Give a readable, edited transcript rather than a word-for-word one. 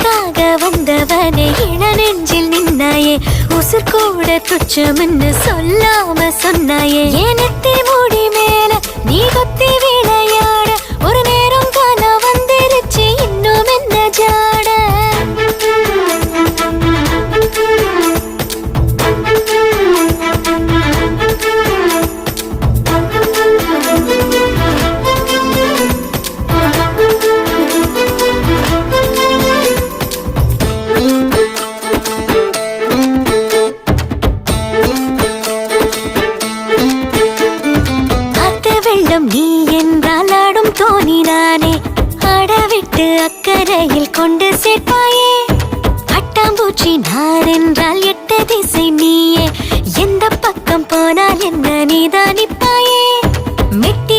எனக்காக வந்தவனே இளநெஞ்சில் நின்னாயே உசுர் கூட துச்சம்னு சொல்லாம சொன்னாயே எனத்தி மூடி மேல நீ கொத்தி விளையாட ஒரு நேரம் காண வந்துருச்சு இன்னும் என்ன ஜாட நீ என்றால் ஆடும் தோணினானே அடவிட்டு அக்கறையில் கொண்டு சேர்ப்பாயே பட்டாம்பூச்சி நான் என்றால் எட்ட திசை நீயே எந்த பக்கம் போனால் என்ன நீதான் நிப்பாயே மெட்டி